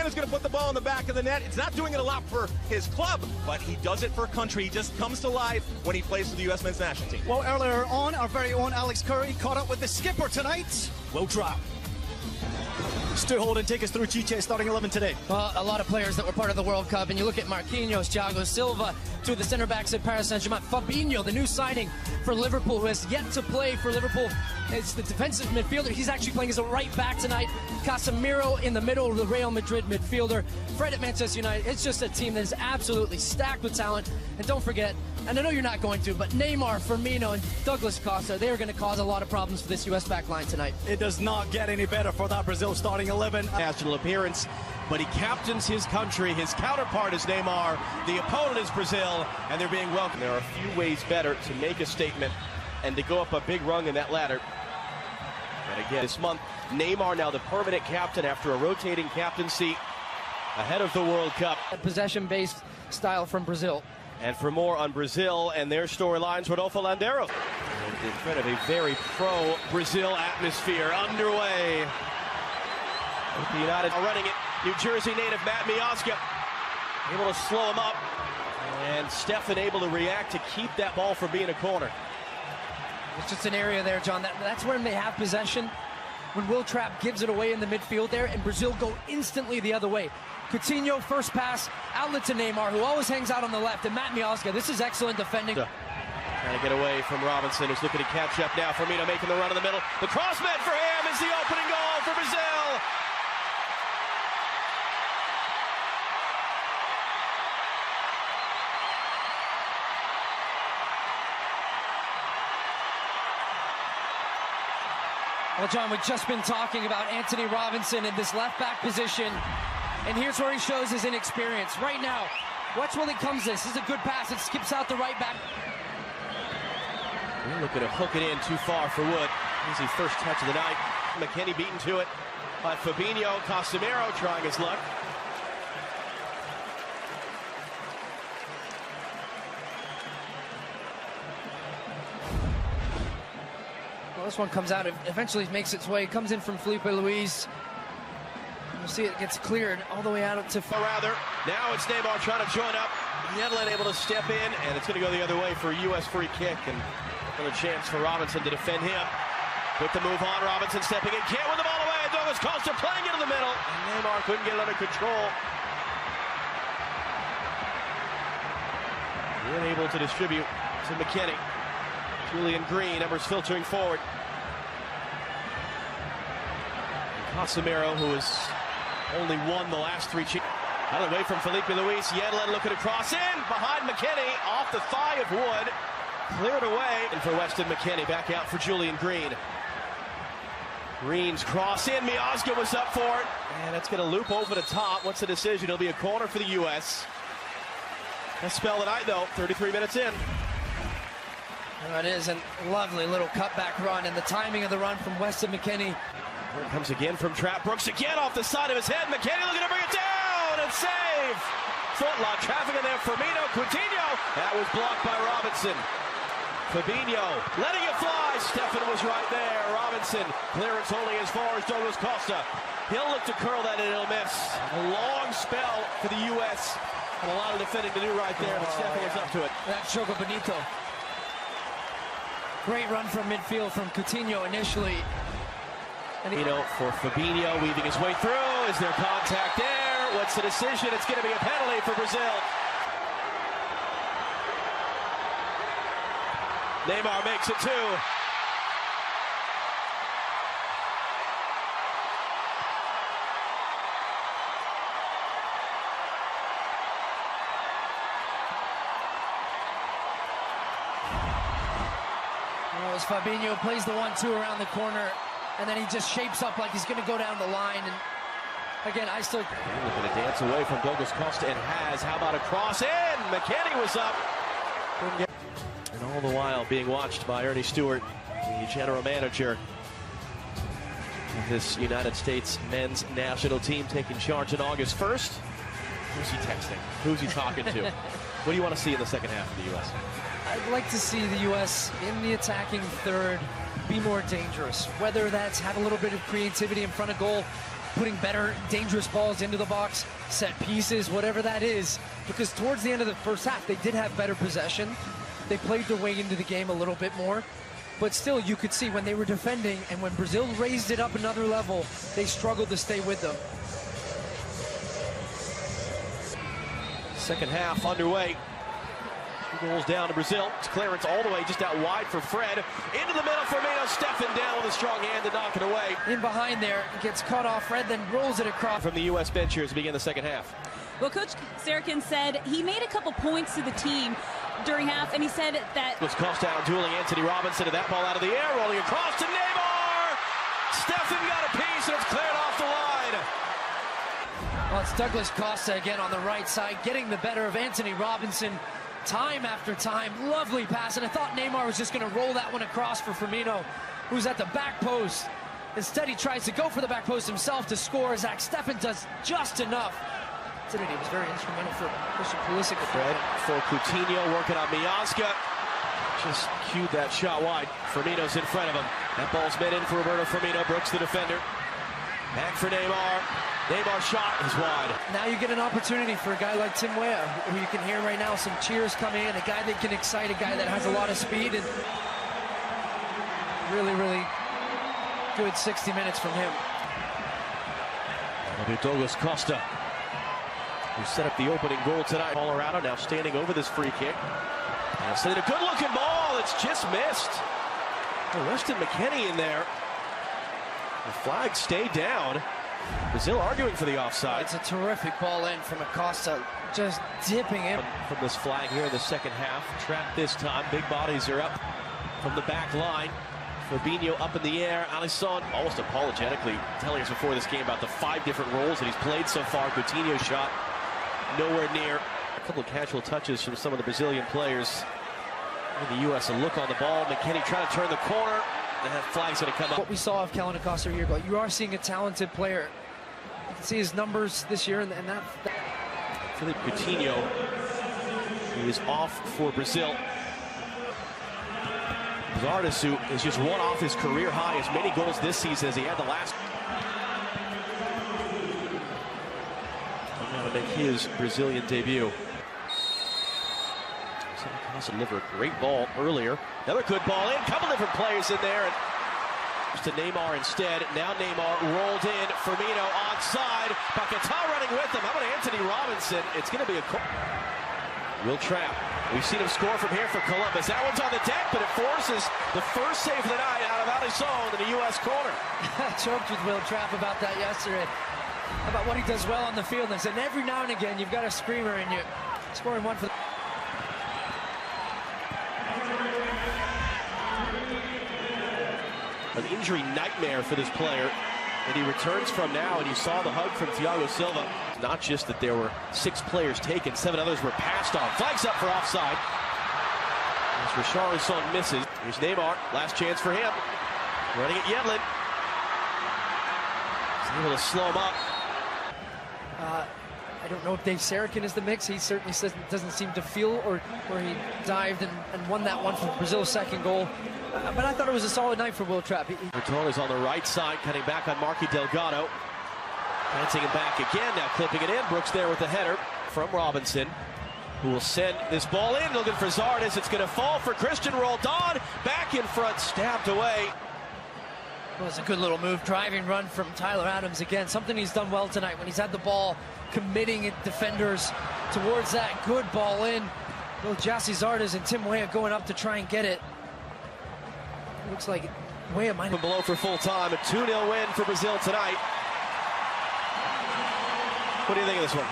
is going to put the ball in the back of the net. It's not doing it a lot for his club, but he does it for country. He just comes to life when he plays for the U.S. men's national team. Well, earlier on, our very own Alex Curry caught up with the skipper tonight, Will Trapp. Stu Holden, take us through Chiche starting 11 today. Well, a lot of players that were part of the World Cup, and you look at Marquinhos, Thiago Silva, two of the center backs at Paris Saint-Germain, Fabinho, the new signing for Liverpool, who has yet to play for Liverpool. It's the defensive midfielder. He's actually playing as a right back tonight. Casemiro in the middle of the Real Madrid midfielder. Fred at Manchester United. It's just a team that is absolutely stacked with talent. And don't forget, and I know you're not going to, but Neymar, Firmino, and Douglas Costa, they are going to cause a lot of problems for this U.S. back line tonight. It does not get any better for that Brazil starting 11. National appearance, but he captains his country. His counterpart is Neymar. The opponent is Brazil, and they're being welcomed. There are a few ways better to make a statement and to go up a big rung in that ladder. And again, this month, Neymar now the permanent captain after a rotating captaincy ahead of the World Cup. A possession-based style from Brazil. And for more on Brazil and their storylines, Rodolfo Landeros. And in front of a very pro-Brazil atmosphere underway. The United are running it. New Jersey native Matt Miazga able to slow him up. And Stefan able to react to keep that ball from being a corner. It's just an area there, John. That's when they have possession. When Will Trapp gives it away in the midfield there, and Brazil go instantly the other way. Coutinho, first pass, outlet to Neymar, who always hangs out on the left, and Matt Miazga. This is excellent defending. Trying to get away from Robinson, who's looking to catch up now. Firmino making the run in the middle. The cross meant for him is the opening goal for Brazil. Well, John, we've just been talking about Anthony Robinson in this left-back position, and here's where he shows his inexperience. Right now, watch when it comes this. This is a good pass. It skips out the right back. We're looking to hook it in too far for Wood. Easy first touch of the night. McKennie beaten to it by Fabinho. Casemiro trying his luck. Well, this one comes out, it eventually makes its way, comes in from Felipe Luis. You'll see it gets cleared all the way out to... Rather, now it's Neymar trying to join up. Yedlin able to step in, and it's going to go the other way for a U.S. free kick, and another chance for Robinson to defend him. With the move on, Robinson stepping in, can't win the ball away, Douglas Costa playing it in the middle, and Neymar couldn't get it under control. Unable to distribute to McKennie. Julian Green, numbers filtering forward. Casemiro, who has only won the last three. Out of the way from Felipe Luis. Yedlin looking to cross in behind McKennie, off the thigh of Wood. Cleared away. And for Weston McKennie, back out for Julian Green. Green's cross in. Miazga was up for it. And it's going to loop over the top. What's the decision? It'll be a corner for the U.S. Best spell tonight, though. 33 minutes in. There it is, and lovely little cutback run, and the timing of the run from Weston McKennie. Here it comes again from Trapp. Brooks again off the side of his head. McKennie looking to bring it down and save. Footlock, traffic in there. Firmino, Coutinho. That was blocked by Robinson. Fabinho letting it fly. Stefan was right there. Robinson, clearance only as far as Douglas Costa. He'll look to curl that and it'll miss. A long spell for the U.S. and a lot of defending to do right there, but Stefan was up to it. That's Choco Bonito. Great run from midfield from Coutinho initially. And for Fabinho, weaving his way through. Is there contact there? What's the decision? It's going to be a penalty for Brazil. Neymar makes it two. As Fabinho plays the 1-2 around the corner, and then he just shapes up like he's going to go down the line. And again, I still... Looking to dance away from Douglas Costa, and has. How about a cross in? McKennie was up. And all the while being watched by Ernie Stewart, the general manager of this United States men's national team, taking charge on August 1st. Who's he texting? Who's he talking to? What do you want to see in the second half of the U.S.? I'd like to see the U.S. in the attacking third be more dangerous, whether that's have a little bit of creativity in front of goal, putting better, dangerous balls into the box, set pieces, whatever that is. Because towards the end of the first half, they did have better possession. They played their way into the game a little bit more. But still, you could see when they were defending and when Brazil raised it up another level, they struggled to stay with them. Second half underway. 2 goals down to Brazil. It's clearance all the way just out wide for Fred. Into the middle, Firmino stepping down with a strong hand to knock it away. In behind there, gets caught off Fred, then rolls it across. From the U.S. bench here as we begin the second half. Well, Coach Sarakin said he made a couple points to the team during half, and he said that... Was Costa out dueling Anthony Robinson, and that ball out of the air, rolling across to Neymar! Stefan got a piece, and it's cleared off the line. Well, it's Douglas Costa again on the right side, getting the better of Anthony Robinson time after time. Lovely pass, and I thought Neymar was just going to roll that one across for Firmino, who's at the back post. Instead, he tries to go for the back post himself to score. Zach Steffen does just enough. He was very instrumental for Christian Pulisic. Fred for Coutinho, working on Miazga. Just cued that shot wide. Firmino's in front of him. That ball's meant in for Roberto Firmino. Brooks, the defender. Back for Neymar. Neymar's shot is wide. Now you get an opportunity for a guy like Tim Weah, who you can hear right now, some cheers coming in, a guy that can excite, a guy that has a lot of speed, and really, really good 60 minutes from him. It'll be Douglas Costa, who set up the opening goal tonight. Colorado now standing over this free kick. And sending a good-looking ball. It's just missed. Weston McKennie in there. The flag stayed down. Brazil arguing for the offside. It's a terrific ball in from Acosta, just dipping in. From this flag here in the second half. Trapped this time. Big bodies are up from the back line. Fabinho up in the air. Alisson almost apologetically telling us before this game about the 5 different roles that he's played so far. Coutinho's shot nowhere near. A couple of casual touches from some of the Brazilian players. In the U.S. a look on the ball. McKennie trying to turn the corner. And that flag's going to come up. What we saw of Kellen Acosta a year ago, you are seeing a talented player. You can see his numbers this year, and that... Philippe Coutinho, he is off for Brazil. Zardes, who is just one off his career high, as many goals this season as he had the last. Going to make his Brazilian debut. Acosta delivered a great ball earlier. Another good ball in. Couple different players in there. And to Neymar instead. Now Neymar rolled in. Firmino onside. Paquetá running with him. How about Anthony Robinson? It's going to be a... Will Trapp. We've seen him score from here for Columbus. That one's on the deck, but it forces the first save of the night out of Alisson in the U.S. corner. I joked with Will Trapp about that yesterday. About what he does well on the field. And I said, every now and again, you've got a screamer and you're scoring one for the... An injury nightmare for this player that he returns from now, and you saw the hug from Thiago Silva. It's not just that there were 6 players taken, 7 others were passed on. Flags up for offside. As Richarlison misses. Here's Neymar, last chance for him. Running at Yedlin. He's able to slow him up. I don't know if Dave Sarakin is the mix. He certainly doesn't seem to feel or where he dived and won that one for Brazil's second goal. But I thought it was a solid night for Will Trapp. Verton is on the right side, cutting back on Marky Delgado. Dancing it back again, now clipping it in. Brooks there with the header from Robinson, who will send this ball in. Looking for Zardes. It's going to fall for Christian Roldan. Back in front, stabbed away. Well, it's a good little move, driving run from Tyler Adams again. Something he's done well tonight when he's had the ball, committing defenders towards that good ball in. Both Jassy Zardes and Tim Weah going up to try and get it. Looks like Weah might have... Below for full time, a 2-0 win for Brazil tonight. What do you think of this one?